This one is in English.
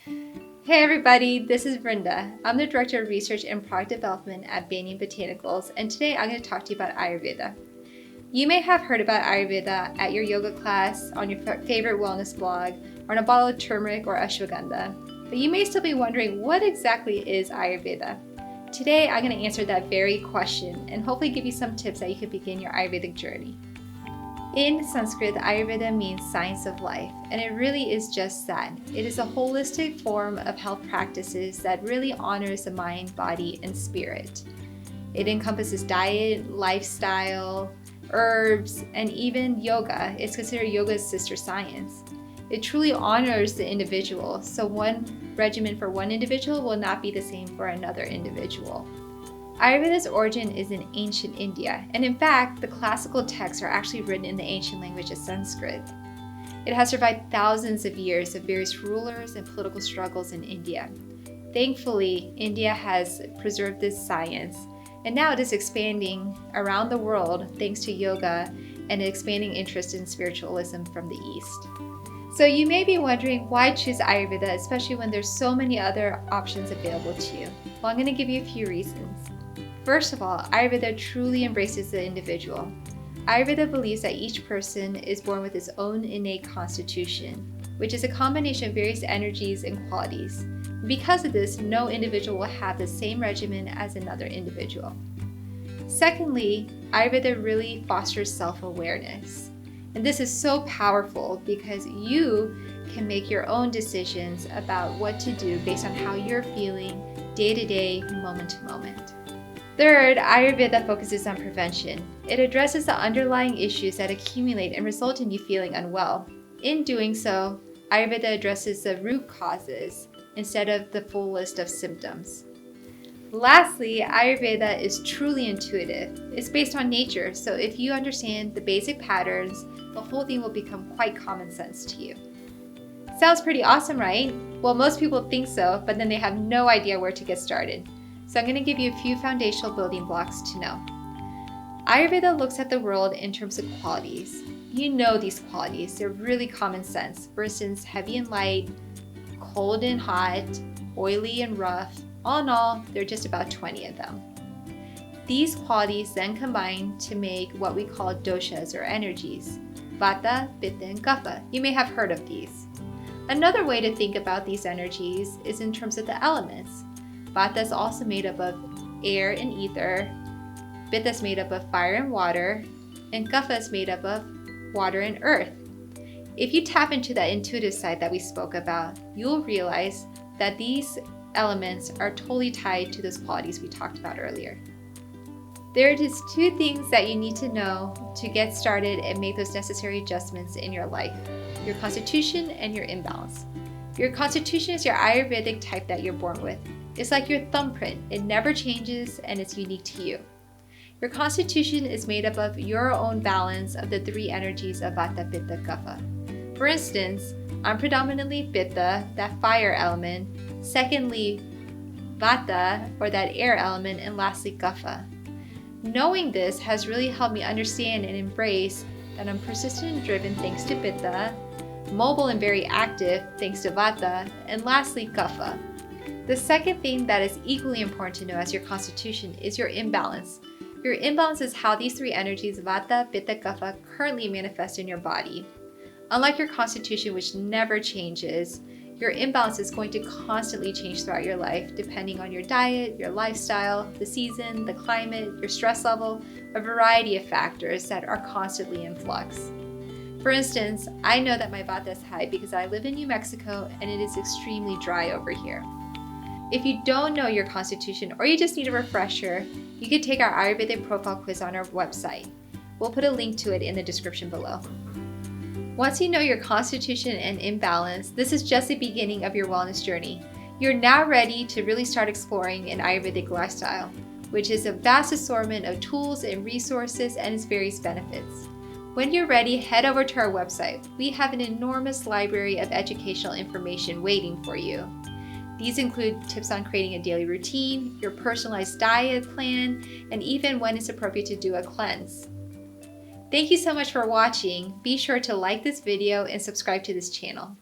Hey everybody, this is Vrinda. I'm the Director of Research and Product Development at Banyan Botanicals, and today I'm going to talk to you about Ayurveda. You may have heard about Ayurveda at your yoga class, on your favorite wellness blog, or on a bottle of turmeric or ashwagandha, but you may still be wondering what exactly is Ayurveda. Today I'm going to answer that very question and hopefully give you some tips that you can begin your Ayurvedic journey. In Sanskrit, Ayurveda means science of life, and it really is just that. It is a holistic form of health practices that really honors the mind, body, and spirit. It encompasses diet, lifestyle, herbs, and even yoga. It's considered yoga's sister science. It truly honors the individual, so one regimen for one individual will not be the same for another individual. Ayurveda's origin is in ancient India, and in fact, the classical texts are actually written in the ancient language of Sanskrit. It has survived thousands of years of various rulers and political struggles in India. Thankfully, India has preserved this science, and now it is expanding around the world thanks to yoga and an expanding interest in spiritualism from the East. So you may be wondering why choose Ayurveda, especially when there's so many other options available to you. Well, I'm going to give you a few reasons. First of all, Ayurveda truly embraces the individual. Ayurveda believes that each person is born with his own innate constitution, which is a combination of various energies and qualities. Because of this, no individual will have the same regimen as another individual. Secondly, Ayurveda really fosters self-awareness. And this is so powerful because you can make your own decisions about what to do based on how you're feeling day to day, moment to moment. Third, Ayurveda focuses on prevention. It addresses the underlying issues that accumulate and result in you feeling unwell. In doing so, Ayurveda addresses the root causes instead of the full list of symptoms. Lastly, Ayurveda is truly intuitive. It's based on nature, so if you understand the basic patterns, the whole thing will become quite common sense to you. Sounds pretty awesome, right? Well, most people think so, but then they have no idea where to get started. So I'm going to give you a few foundational building blocks to know. Ayurveda looks at the world in terms of qualities. You know these qualities, they're really common sense. For instance, heavy and light, cold and hot, oily and rough. All in all, there are just about 20 of them. These qualities then combine to make what we call doshas or energies, vata, pitta, and kapha. You may have heard of these. Another way to think about these energies is in terms of the elements. Vata is also made up of air and ether, pitta is made up of fire and water, and kapha is made up of water and earth. If you tap into that intuitive side that we spoke about, you'll realize that these elements are totally tied to those qualities we talked about earlier. There are just two things that you need to know to get started and make those necessary adjustments in your life: your constitution and your imbalance. Your constitution is your Ayurvedic type that you're born with. It's like your thumbprint. It never changes and it's unique to you. Your constitution is made up of your own balance of the three energies of vata, pitta, kapha. For instance, I'm predominantly pitta, that fire element, secondly vata, or that air element, and lastly kapha. Knowing this has really helped me understand and embrace that I'm persistent and driven thanks to pitta, mobile and very active thanks to vata, and lastly kapha. The second thing that is equally important to know as your constitution is your imbalance. Your imbalance is how these three energies, vata, pitta, kapha, currently manifest in your body. Unlike your constitution, which never changes, your imbalance is going to constantly change throughout your life depending on your diet, your lifestyle, the season, the climate, your stress level, a variety of factors that are constantly in flux. For instance, I know that my vata is high because I live in New Mexico and it is extremely dry over here. If you don't know your constitution or you just need a refresher, you can take our Ayurvedic profile quiz on our website. We'll put a link to it in the description below. Once you know your constitution and imbalance, this is just the beginning of your wellness journey. You're now ready to really start exploring an Ayurvedic lifestyle, which is a vast assortment of tools and resources and its various benefits. When you're ready, head over to our website. We have an enormous library of educational information waiting for you. These include tips on creating a daily routine, your personalized diet plan, and even when it's appropriate to do a cleanse. Thank you so much for watching. Be sure to like this video and subscribe to this channel.